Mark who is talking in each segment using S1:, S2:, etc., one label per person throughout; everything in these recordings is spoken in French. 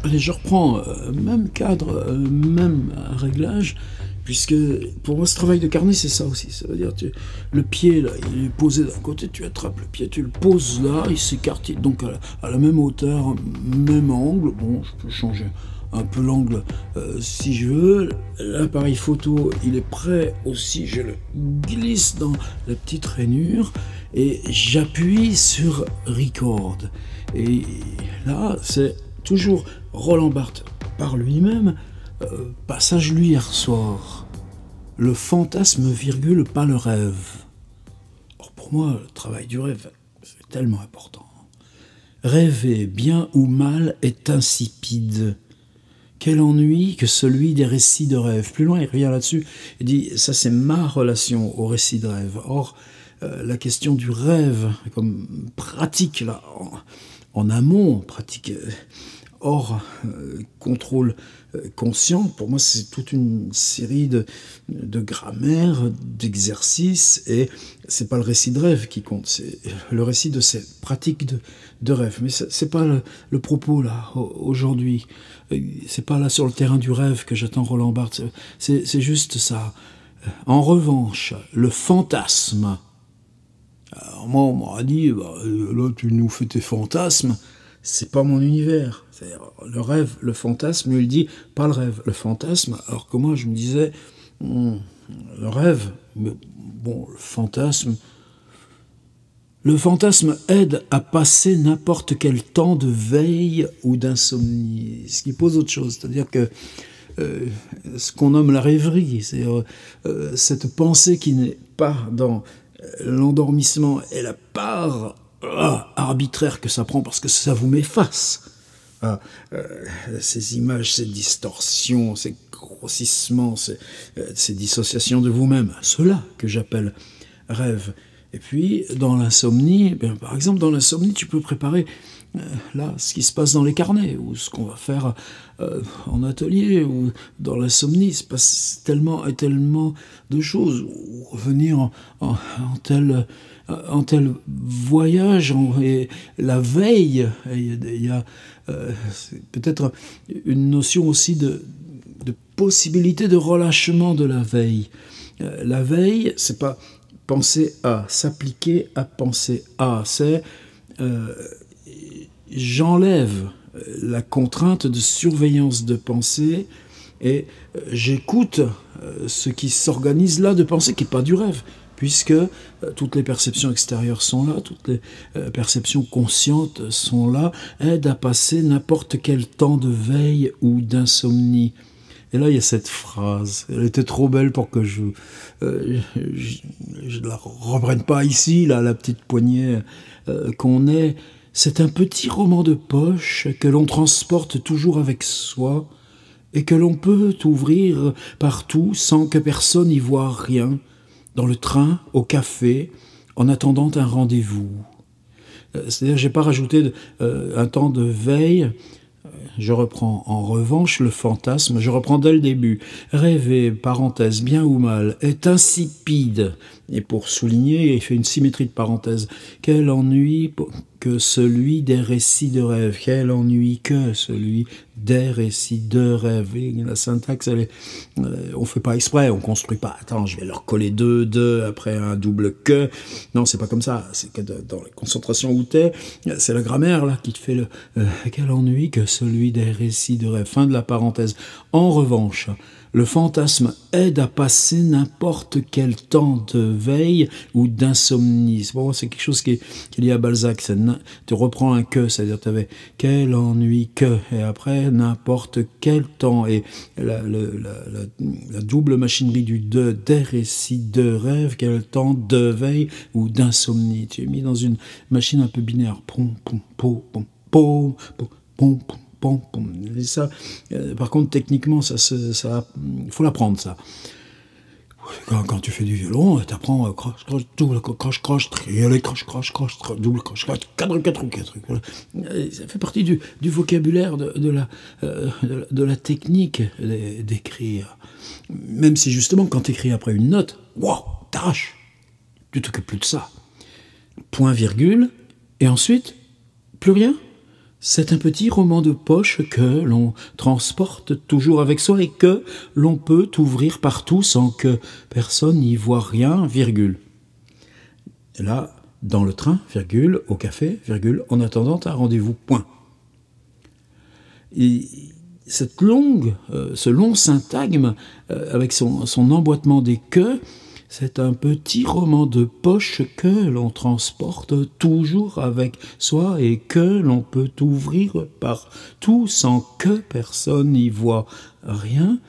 S1: Allez, je reprends, même cadre, même réglage, puisque pour moi ce travail de carnet c'est ça aussi, ça veut dire le pied là, il est posé d'un côté, tu attrapes le pied, tu le poses là, il s'écarte, donc à la même hauteur, même angle, bon je peux changer un peu l'angle si je veux, l'appareil photo il est prêt aussi, je le glisse dans la petite rainure et j'appuie sur record, et là c'est toujours Roland Barthes par lui-même, passage lu hier soir. Le fantasme, virgule, pas le rêve. Or pour moi, le travail du rêve, c'est tellement important. Rêver, bien ou mal, est insipide. Quel ennui que celui des récits de rêve. Plus loin, il revient là-dessus. Il dit, ça c'est ma relation au récit de rêve. Or, la question du rêve, comme pratique, là, en amont, pratique hors contrôle conscient, pour moi c'est toute une série de grammaire, d'exercices, et c'est pas le récit de rêve qui compte, c'est le récit de ces pratiques de rêve. Mais c'est pas le propos là, aujourd'hui. C'est pas là sur le terrain du rêve que j'attends Roland Barthes, c'est juste ça. En revanche, le fantasme, alors moi on m'aurait dit, bah, là tu nous fais tes fantasmes, c'est pas mon univers. Le rêve, le fantasme, lui il dit pas le rêve, le fantasme, alors que moi je me disais, le rêve, mais bon, le fantasme aide à passer n'importe quel temps de veille ou d'insomnie, ce qui pose autre chose, c'est-à-dire que ce qu'on nomme la rêverie, c'est cette pensée qui n'est pas dans l'endormissement et la part arbitraire que ça prend parce que ça vous met face à ces images, ces distorsions, ces grossissements, ces dissociations de vous-même, ceux-là que j'appelle rêve. Et puis dans l'insomnie, par exemple dans l'insomnie tu peux préparer là ce qui se passe dans les carnets ou ce qu'on va faire en atelier, ou dans l'insomnie il se passe tellement et tellement de choses, ou revenir en tel voyage, et la veille, il y a peut-être une notion aussi de possibilité de relâchement de la veille. La veille, c'est pas penser à, s'appliquer à penser à, c'est j'enlève la contrainte de surveillance de pensée et j'écoute ce qui s'organise là de pensée, qui n'est pas du rêve, puisque toutes les perceptions extérieures sont là, toutes les perceptions conscientes sont là, aident à passer n'importe quel temps de veille ou d'insomnie. Et là, il y a cette phrase, elle était trop belle pour que je la reprenne pas ici, là, la petite poignée qu'on est. C'est un petit roman de poche que l'on transporte toujours avec soi et que l'on peut ouvrir partout sans que personne y voie rien, dans le train, au café, en attendant un rendez-vous. C'est-à-dire, j'ai pas rajouté un temps de veille. Je reprends en revanche le fantasme, je reprends dès le début. Rêver, parenthèse, bien ou mal, est insipide. Et pour souligner, il fait une symétrie de parenthèse. Quel ennui que celui des récits de rêve. Quel ennui que celui des récits de rêve. Et la syntaxe, elle est, on fait pas exprès, on construit pas. Attends, je vais leur coller deux après un double que. Non, c'est pas comme ça. C'est que dans les concentrations où t'es, c'est la grammaire là qui te fait le quel ennui que celui des récits de rêve. Fin de la parenthèse. En revanche, le fantasme aide à passer n'importe quel temps de veille ou d'insomnie. Bon, c'est quelque chose qui est lié à Balzac. Tu reprends un que, c'est-à-dire tu avais quel ennui que, et après n'importe quel temps. Et la double machinerie du des récits de rêve, quel temps de veille ou d'insomnie. Tu es mis dans une machine un peu binaire. Pom, pom, pom, pom, pom, pom, pom, pom. Et ça, par contre, techniquement, ça, faut l'apprendre, ça. Quand tu fais du violon, tu apprends croche, croche, double croche, croche, triole, croche, croche, croche, double croche, croche, quatre, quatre, quatre. Ça fait partie du vocabulaire de la technique d'écrire. Même si justement, quand tu écris après une note, wow, t'arraches. Tu t'occupes plus de ça. Point, virgule, et ensuite, plus rien. C'est un petit roman de poche que l'on transporte toujours avec soi et que l'on peut ouvrir partout sans que personne n'y voie rien, virgule. Et là, dans le train, virgule, au café, virgule, en attendant un rendez-vous, point. Et ce long syntagme, avec son emboîtement des queues, c'est un petit roman de poche que l'on transporte toujours avec soi et que l'on peut ouvrir partout sans que personne n'y voie rien.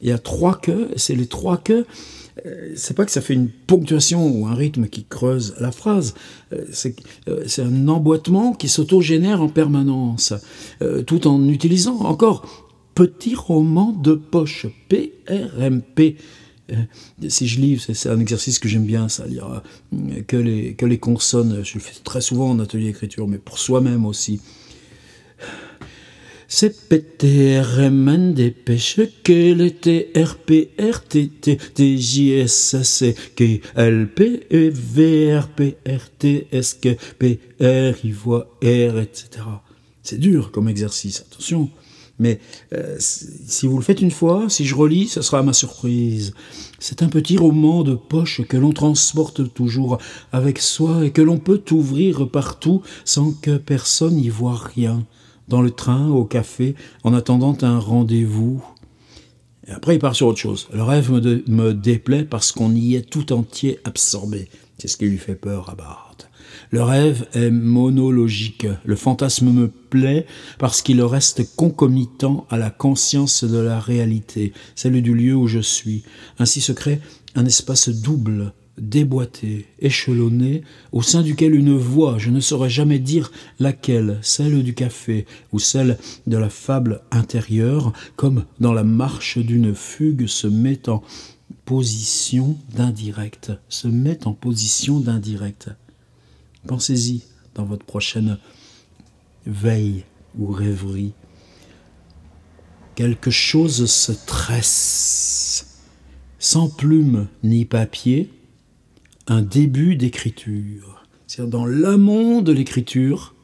S1: Il y a 3 queues, c'est les 3 queues. C'est pas que ça fait une ponctuation ou un rythme qui creuse la phrase, c'est un emboîtement qui s'autogénère en permanence, tout en utilisant encore petit roman de poche, PRMP. Si je lis, c'est un exercice que j'aime bien, ça, lire que les consonnes. Je le fais très souvent en atelier d'écriture, mais pour soi-même aussi. C'est PTRMN dépêche qu'elle était RPRTT TJSC KLP et VRPRTSK PR Ivoire R, etc. C'est dur comme exercice, attention. Mais si vous le faites une fois, si je relis, ce sera à ma surprise. C'est un petit roman de poche que l'on transporte toujours avec soi et que l'on peut ouvrir partout sans que personne n'y voie rien. Dans le train, au café, en attendant un rendez-vous. Et après, il part sur autre chose. Le rêve me déplaît parce qu'on y est tout entier absorbé. C'est ce qui lui fait peur à Barthes. Le rêve est monologique. Le fantasme me plaît parce qu'il reste concomitant à la conscience de la réalité, celle du lieu où je suis. Ainsi se crée un espace double, déboîté, échelonné, au sein duquel une voix, je ne saurais jamais dire laquelle, celle du café ou celle de la fable intérieure, comme dans la marche d'une fugue, se met en position d'indirect. Pensez-y dans votre prochaine veille ou rêverie. Quelque chose se tresse, sans plume ni papier, un début d'écriture. C'est-à-dire dans l'amont de l'écriture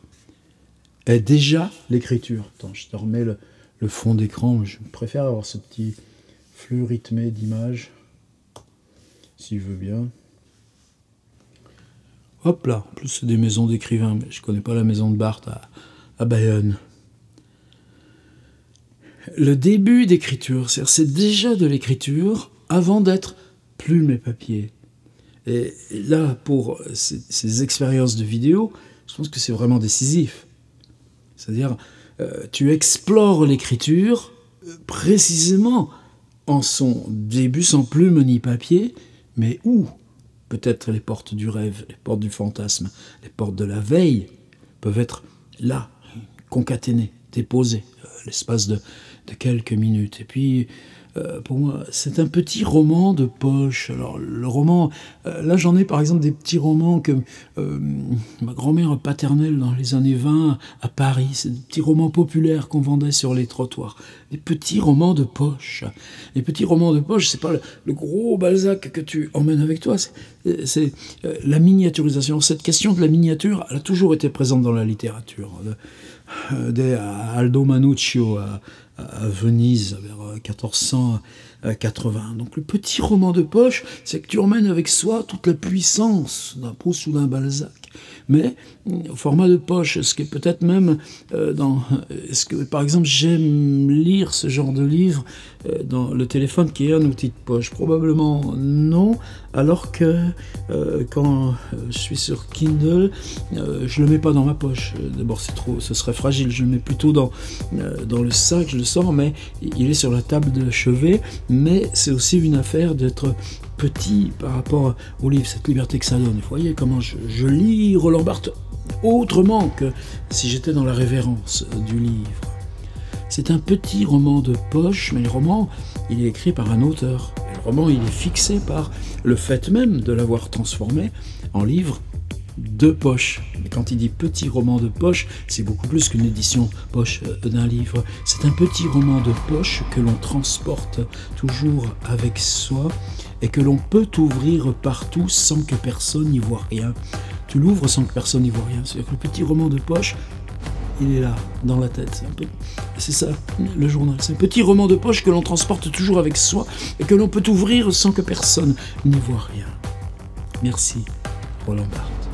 S1: est déjà l'écriture. Attends, je te remets le fond d'écran. Je préfère avoir ce petit flux rythmé d'images, s'il veut bien. Hop là, en plus c'est des maisons d'écrivains, mais je ne connais pas la maison de Barthes à Bayonne. Le début d'écriture, c'est déjà de l'écriture avant d'être plume et papier. Et là, pour ces expériences de vidéo, je pense que c'est vraiment décisif. C'est-à-dire, tu explores l'écriture précisément en son début sans plume ni papier, mais où? Peut-être les portes du rêve, les portes du fantasme, les portes de la veille peuvent être là, concaténées, déposées, l'espace de quelques minutes. Et puis, pour moi, c'est un petit roman de poche. Alors, le roman, là j'en ai par exemple des petits romans que ma grand-mère paternelle dans les années 20 à Paris, c'est des petits romans populaires qu'on vendait sur les trottoirs. Des petits romans de poche. Les petits romans de poche, c'est pas le gros Balzac que tu emmènes avec toi, c'est la miniaturisation. Cette question de la miniature, elle a toujours été présente dans la littérature. Aldo Mannuccio à Venise vers 1480. Donc le petit roman de poche, c'est que tu emmènes avec soi toute la puissance d'un Proust ou d'un Balzac. Mais au format de poche, ce qui est peut-être même est-ce que par exemple j'aime lire ce genre de livre dans le téléphone qui est un outil de poche? Probablement non, alors que quand je suis sur Kindle, je le mets pas dans ma poche. D'abord ce serait fragile, je le mets plutôt dans le sac, je le sors, mais il est sur la table de chevet. Mais c'est aussi une affaire d'être petit par rapport au livre, cette liberté que ça donne. Vous voyez comment je lis Roland Barthes autrement que si j'étais dans la révérence du livre. C'est un petit roman de poche, mais le roman, il est écrit par un auteur. Et le roman, il est fixé par le fait même de l'avoir transformé en livre de poche. Mais quand il dit petit roman de poche, c'est beaucoup plus qu'une édition poche d'un livre. C'est un petit roman de poche que l'on transporte toujours avec soi et que l'on peut ouvrir partout sans que personne n'y voie rien. Tu l'ouvres sans que personne n'y voie rien. C'est-à-dire que le petit roman de poche, il est là, dans la tête. C'est ça, le journal. C'est un petit roman de poche que l'on transporte toujours avec soi et que l'on peut ouvrir sans que personne n'y voie rien. Merci, Roland Barthes.